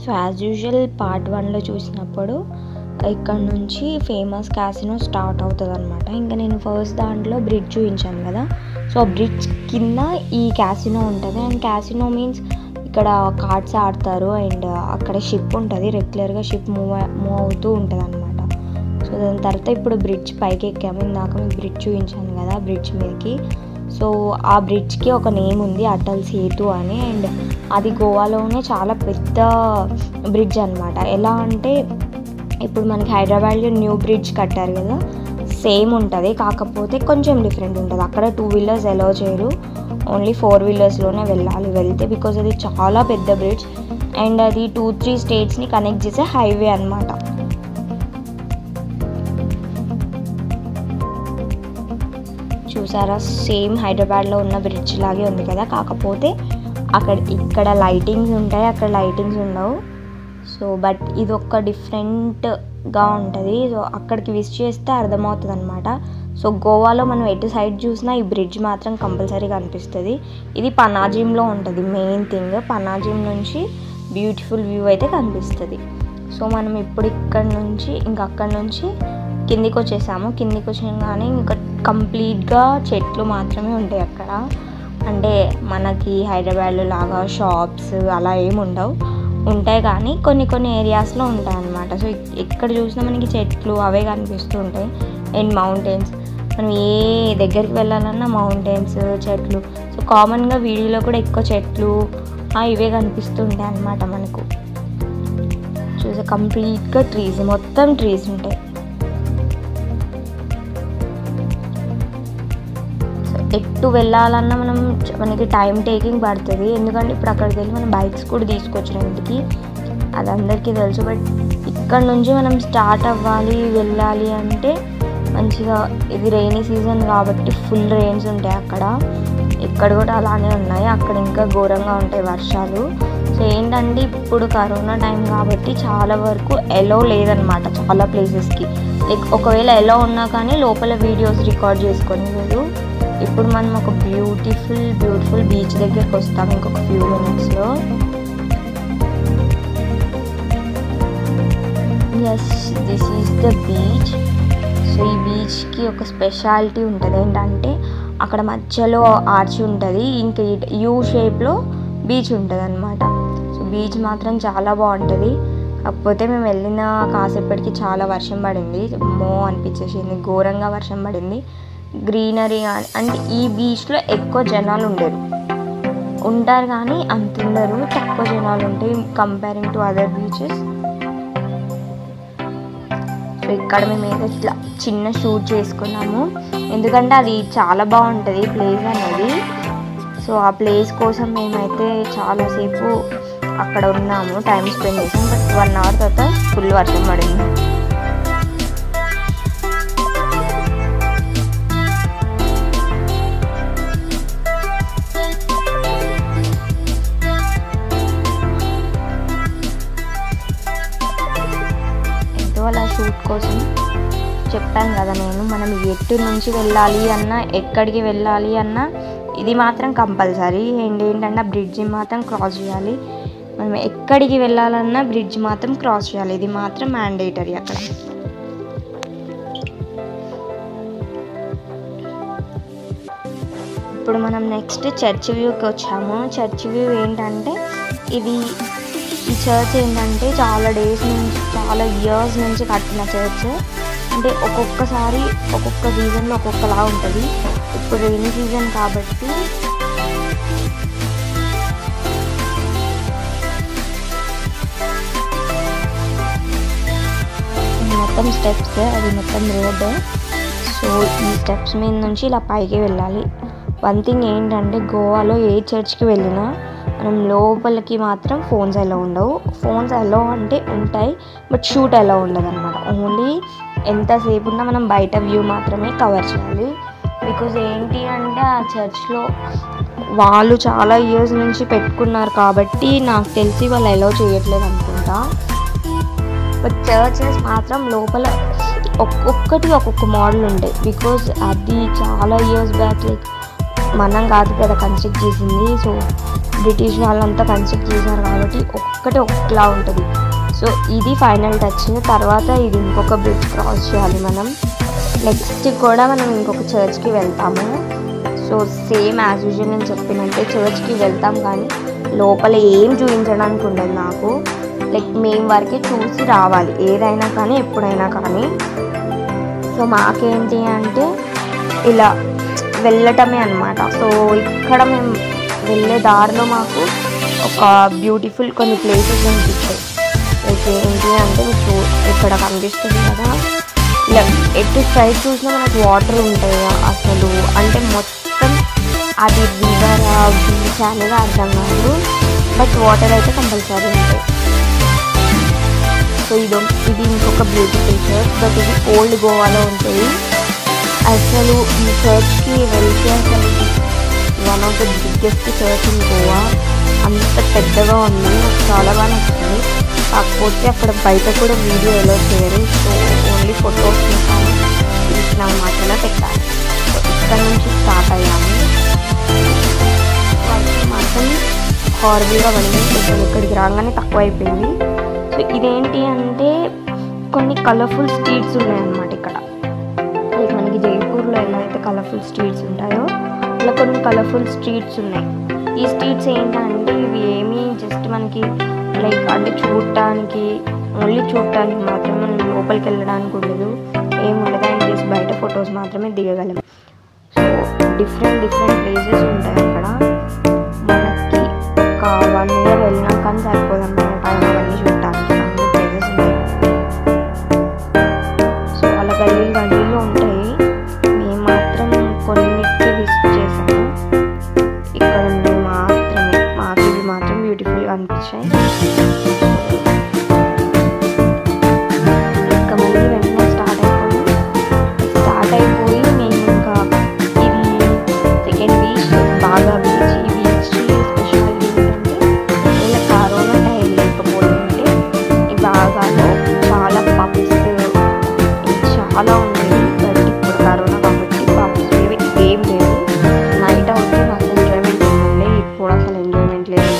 So as usual part 1లో చూసినప్పుడు ఇక్కడ నుంచి ఫేమస్ క్యాసినో స్టార్ట్ అవుతుంది అనమాట. ఇంకా నేను ఫస్ట్ దాంట్లో బ్రిడ్జ్ చూపించాను కదా, సో బ్రిడ్జ్ కింద ఈ క్యాసినో ఉంటుంది. అండ్ క్యాసినో మీన్స్ ఇక్కడ కార్డ్స్ ఆడతారు అండ్ అక్కడ షిప్ ఉంటుంది, రెగ్యులర్గా షిప్ మూవ్ అవుతూ ఉంటుంది అనమాట. సో దాని తర్వాత ఇప్పుడు బ్రిడ్జ్ పైకి ఎక్కాము. ఇందాక మీకు బ్రిడ్జ్ చూపించాను కదా, బ్రిడ్జ్ మీదకి. సో ఆ బ్రిడ్జ్కి ఒక నేమ్ ఉంది, అటల్ సేతు అని. అండ్ అది గోవాలోనే చాలా పెద్ద బ్రిడ్జ్ అనమాట. ఎలా అంటే ఇప్పుడు మనకి హైదరాబాద్లో న్యూ బ్రిడ్జ్ కట్టారు కదా, సేమ్ ఉంటుంది, కాకపోతే కొంచెం డిఫరెంట్ ఉంటుంది. అక్కడ 2 వీలర్స్ అలౌ చేయరు, ఓన్లీ 4 వీలర్స్లోనే వెళ్తే, బికాజ్ అది చాలా పెద్ద బ్రిడ్జ్ అండ్ అది 2-3 స్టేట్స్ని కనెక్ట్ చేసే హైవే అనమాట. చూసారా, సేమ్ హైదరాబాద్లో ఉన్న బ్రిడ్జ్ లాగే ఉంది కదా, కాకపోతే ఇక్కడ లైటింగ్స్ ఉంటాయి, అక్కడ లైటింగ్స్ ఉండవు. సో బట్ ఇది ఒక డిఫరెంట్గా ఉంటుంది. సో అక్కడికి విజిట్ చేస్తే అర్థమవుతుంది అనమాట. సో గోవాలో మనం ఎటు సైడ్ చూసినా ఈ బ్రిడ్జ్ మాత్రం కంపల్సరీ కనిపిస్తుంది. ఇది పనాజిమ్లో ఉంటుంది మెయిన్ థింగ్. పనాజిమ్ నుంచి బ్యూటిఫుల్ వ్యూ అయితే కనిపిస్తుంది. సో మనం ఇప్పుడు అక్కడ నుంచి కిందికి వచ్చేసాము. కిందికి వచ్చాగానే ఇంకా కంప్లీట్గా చెట్లు మాత్రమే ఉంటాయి అక్కడ. అంటే మనకి హైదరాబాద్లో లాగా షాప్స్ అలా ఏమి ఉండవు, ఉంటాయి కానీ కొన్ని ఏరియాస్లో ఉంటాయి అన్నమాట. సో ఎక్కడ చూసినా మనకి చెట్లు అవే కనిపిస్తూ ఉంటాయి అండ్ మౌంటైన్స్. మనం ఏ దగ్గరికి వెళ్ళాలన్నా మౌంటైన్స్, చెట్లు. సో కామన్గా వీడియోలో కూడా ఎక్కువ చెట్లు ఇవే కనిపిస్తూ ఉంటాయి అన్నమాట మనకు. చూసే కంప్లీట్గా ట్రీస్, మొత్తం ట్రీస్ ఉంటాయి. ఎటు వెళ్ళాలన్నా మనకి టైం టేకింగ్ పడుతుంది, ఎందుకంటే ఇప్పుడు అక్కడికి వెళ్ళి మనం బైక్స్ కూడా తీసుకొచ్చిన ఇంటికి, అది అందరికీ తెలుసు. బట్ ఇక్కడ నుంచి మనం స్టార్ట్ వెళ్ళాలి అంటే మంచిగా, ఇది రెయినీ సీజన్ కాబట్టి ఫుల్ రెయిన్స్ ఉంటాయి అక్కడ. ఇక్కడ కూడా అలానే ఉన్నాయి, అక్కడ ఇంకా ఘోరంగా ఉంటాయి వర్షాలు. సో ఏంటంటే ఇప్పుడు కరోనా టైం కాబట్టి చాలా వరకు ఎలో లేదనమాట చాలా ప్లేసెస్కి. ఒకవేళ ఎలో ఉన్నా కానీ లోపల వీడియోస్ రికార్డ్ చేసుకొని లేదు. ఇప్పుడు మనం ఒక బ్యూటిఫుల్ బీచ్ దగ్గరికి వస్తాం ఇంకొక ఫ్యూ మినిట్స్లో. Yes, this is the beach. So ఈ బీచ్కి ఒక స్పెషాలిటీ ఉంటుంది, ఏంటంటే అక్కడ మధ్యలో ఆర్చి ఉంటుంది, ఇంకా యూ షేప్లో బీచ్ ఉంటుంది అనమాట. సో బీచ్ మాత్రం చాలా బాగుంటుంది. కాకపోతే మేము వెళ్ళిన కాసేపటికి చాలా వర్షం పడింది, అనిపించేసింది, ఘోరంగా వర్షం పడింది. గ్రీనరీ కానీ, అంటే ఈ బీచ్లో ఎక్కువ జనాలు ఉంటారు కానీ అంత ఉండరు, తక్కువ జనాలు ఉంటాయి comparing to other beaches. So ఇక్కడ మేము ఏదో ఇట్లా చిన్న షూట్ చేసుకున్నాము, ఎందుకంటే అది చాలా బాగుంటుంది ప్లేస్ అనేది. సో ఆ ప్లేస్ కోసం మేమైతే చాలాసేపు అక్కడ ఉన్నాము, టైం స్పెండ్ చేసాం. బట్ 1 అవర్ తర్వాత ఫుల్ వర్షం పడింది. అలా షూట్ కోసం చెప్పాను కదా నేను, మనం ఎటు నుంచి వెళ్ళాలి అన్నా, ఎక్కడికి వెళ్ళాలి అన్నా ఇది మాత్రం కంపల్సరీ. అండ్ ఏంటంటే బ్రిడ్జ్ మాత్రం క్రాస్ చేయాలి. మనం ఎక్కడికి వెళ్ళాలన్నా బ్రిడ్జ్ మాత్రం క్రాస్ చేయాలి, ఇది మాత్రం మ్యాండేటరీ అక్కడ. ఇప్పుడు మనం నెక్స్ట్ చర్చ్ వ్యూకి వచ్చాము. చర్చ్ వ్యూ ఏంటంటే ఈ చర్చ్ ఏంటంటే చాలా డేస్ నుంచి, చాలా ఇయర్స్ నుంచి కట్టిన చర్చ్. అంటే ఒక్కొక్కసారి ఒక్కొక్క సీజన్లో ఒక్కొక్కలా ఉంటుంది. ఇప్పుడు రెయినీ సీజన్ కాబట్టి మొత్తం స్టెప్స్, అది మొత్తం రోడ్. సో ఈ స్టెప్స్ మీద నుంచి ఇలా పైకి వెళ్ళాలి. వన్ థింగ్ ఏంటంటే గోవాలో ఏ చర్చ్కి వెళ్ళినా మనం లోపలికి మాత్రం ఫోన్స్ అలో ఉండవు. ఫోన్స్ అలో అంటే ఉంటాయి, బట్ షూట్ అలో ఉండదు అనమాట. ఓన్లీ ఎంతసేపు ఉన్నా మనం బయట వ్యూ మాత్రమే కవర్ చేయాలి. బికాజ్ ఏంటి అంటే ఆ చర్చ్లో వాళ్ళు చాలా ఇయర్స్ నుంచి పెట్టుకున్నారు కాబట్టి నాకు తెలిసి వాళ్ళు అలో చేయట్లేదు అనుకుంటా. బట్ చర్చెస్ మాత్రం లోపల ఒక్కొక్కటి ఒక్కొక్క మోడల్ ఉంటాయి. బికాజ్ అది చాలా ఇయర్స్ బ్యాక్, లైక్ మనం కాదు కదా కన్స్ట్రక్ట్ చేసింది. సో బ్రిటిష్ వాళ్ళంతా కన్స్ట్రక్ట్ చేశారు కాబట్టి ఒక్కటే ఒకలా ఉంటుంది. సో ఇది ఫైనల్ టచ్. తర్వాత ఇది ఇంకొక బ్రిడ్జ్ క్రాస్ చేయాలి మనం. నెక్స్ట్ కూడా మనం ఇంకొక చర్చ్కి వెళ్తాము. సో సేమ్ యాజ్ యూజువల్ నేను చెప్పినట్టే చర్చ్కి వెళ్తాం, కానీ లోపల ఏం చూపించడానికి ఉండదు నాకు. లైక్ మేము వరకే చూసి రావాలి ఏదైనా కానీ ఎప్పుడైనా కానీ. సో మాకేంటి అంటే ఇలా వెళ్ళటమే అన్నమాట. సో ఇక్కడ మేము వెళ్ళే దారిలో మాకు ఒక బ్యూటిఫుల్ కొన్ని ప్లేసెస్ కనిపించాయి. లైక్ ఏంటి అంటే మీకు ఇక్కడ కనిపిస్తుంది కదా, ఇలా ఎటు సైడ్ చూసినా మనకు వాటర్ ఉంటాయి అసలు. అంటే మొత్తం అది రివర్ బీచ్ అనేది అర్థం కాదు, బట్ వాటర్ అయితే కంపల్సరీ ఉంటాయి. సో ఇది ఇంకొక బ్యూటిఫుల్ చర్చ్, బట్ ఇది ఓల్డ్ గోవాలో ఉంటుంది. అసలు ఈ చర్చ్కి వెళ్తే అసలు one of the biggest church in Goa. అంత పెద్దగా ఉంది, నాకు చాలా బాగా నచ్చింది. కాకపోతే అక్కడ బయట కూడా వీడియో ఎలా చేయరు. సో ఓన్లీ ఫొటోస్ తీసిన మాత్రమే పెట్టాలి. సో ఇక్కడ నుంచి స్టార్ట్ అయ్యాము. మాత్రం హార్బీగా పడింది, కొంచెం ఇక్కడికి రాగానే తక్కువ అయిపోయింది. సో ఇదేంటి అంటే కొన్ని కలర్ఫుల్ స్ట్రీట్స్ ఉన్నాయన్నమాట ఇక్కడ. లైక్ మనకి జైపూర్లో ఎలా అయితే కలర్ఫుల్ స్ట్రీట్స్ ఉంటాయో అలా కొన్ని కలర్ఫుల్ స్ట్రీట్స్ ఉన్నాయి. ఈ స్ట్రీట్స్ ఏంటంటే ఇవి ఏమీ జస్ట్ మనకి లైక్ అంటే చూడటానికి, ఓన్లీ చూడటానికి మాత్రమే, మనం లోపలికి వెళ్ళడానికి ఉండదు, ఏమి ఉండదు. అండ్ జస్ట్ బయట ఫొటోస్ మాత్రమే దిగగలం. సో డిఫరెంట్ ప్లేసెస్ ఉంటాయి అక్కడ. మనకి ఒక 1 year వెళ్ళినా కానీ సరిపోదన్నమాట టైం అవన్నీ చూడటానికి. అన్ని ప్లేసెస్ ఉంటాయి. సో అలా గల్లీలో ఉంటాయి. మేము మాత్రం కొన్నిటికి విజిట్ చేసాము. ఇక్కడ ఉన్నవి మాత్రమే, మాకు ఇవి మాత్రం బ్యూటిఫుల్గా అనిపించాయి. ఇంకా మళ్ళీ వెంటనే స్టార్ట్ అయిపోయి మేము ఇంకా ఇది సెకండ్ బీచ్, బాగా బీచ్. ఈ బీచ్ స్పెషాలిటీ ఏంటంటే ఇలా కరోనా టైం లేకపోతే ఈ బాగాలో చాలా పబ్స్ చాలా ఉండేవి. బట్ ఇప్పుడు కరోనా కాబట్టి పబ్స్ ఏం లేదు. నైట్ అవుతే అసలు ఎంజాయ్మెంట్ ఉండే, ఇప్పుడు అసలు ఎంజాయ్మెంట్ లేదు.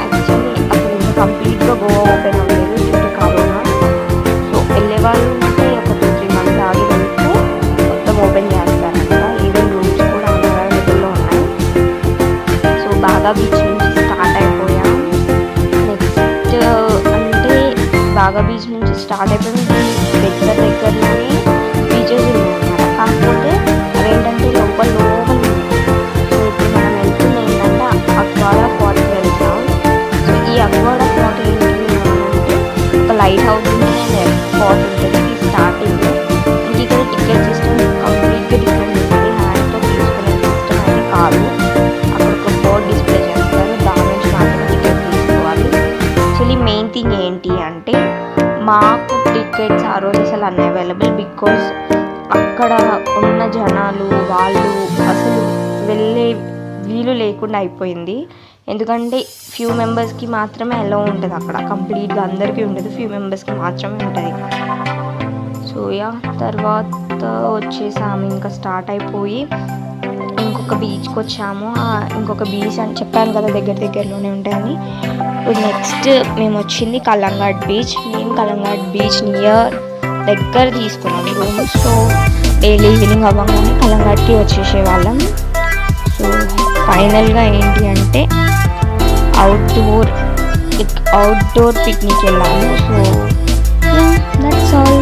యాక్చువల్లీ అసలు ఇంకా కంప్లీట్గా గోవా ఓపెన్ అవ్వలేదు డ్యూ టు కరోనా. సో వెళ్ళే వాళ్ళు ఉంటే ఒక 2-3 months ఆగి వెళ్తే మొత్తం ఓపెన్ చేస్తారంట. ఈవెన్ రూమ్స్ కూడా అవైలబుల్లో ఉన్నాయి. సో బాగా బీచ్ నుంచి స్టార్ట్ అయిపోయాం. నెక్స్ట్ అంటే బాగా బీచ్ నుంచి స్టార్ట్ అయిపోయి దగ్గరలోనే బీచెస్ ఉన్నాయన్నమాట. కాకపోతే అవేంటంటే లోపల ఉన్నాయి. సో ఇప్పుడు మనం వెళ్తుంది ఏంటంటే అక్వాడా ఫార్ట్ వెళ్తాం. సో ఈ అక్వాడా ఫార్ట్ ఏంటి అంటే ఒక లైట్ హౌస్ ఉంటుంది, ఫార్ట్ ఉంటుంది. ఇది స్టార్టింగ్. ఇంక ఇక్కడ టికెట్ సిస్టమ్ కంప్లీట్గా డిఫరెంట్ ఉంటుంది. హ్యాండ్తో తీసుకునే సిస్టమ్ అయితే కాదు. అక్కడ ఒక బోర్డ్ డిస్ప్లే చేస్తారు, దాని నుంచి మాత్రమే టికెట్ తీసుకోవాలి. యాక్చువల్లీ మెయిన్ థింగ్ ఏంటి అంటే మాకు టికెట్స్ ఆ రోజు అసలు అన్అవైలబుల్. బికాజ్ అక్కడ ఉన్న జనాలు వాళ్ళు అసలు వెళ్ళే వీలు లేకుండా అయిపోయింది. ఎందుకంటే ఫ్యూ మెంబర్స్కి మాత్రమే ఎలా ఉంటుంది అక్కడ, కంప్లీట్గా అందరికీ ఉండదు, ఫ్యూ మెంబర్స్కి మాత్రమే ఉంటుంది. సో తర్వాత వచ్చేసాము, ఇంకా స్టార్ట్ అయిపోయి ఇంకొక బీచ్కి వచ్చాము. ఇంకొక బీచ్ అని చెప్పాను కదా దగ్గరలోనే ఉంటాయని. ఇప్పుడు నెక్స్ట్ మేము వచ్చింది కలంఘాట్ బీచ్. మేము కలంఘాట్ బీచ్ నియర్ దగ్గర తీసుకున్నాం రూమ్. సో డైలీ ఈవినింగ్ అవ్వగానే కలంఘాట్కి వచ్చేసేవాళ్ళం. సో ఫైనల్గా ఏంటి అంటే అవుట్డోర్ పిక్నిక్ వెళ్ళాము. So that's all.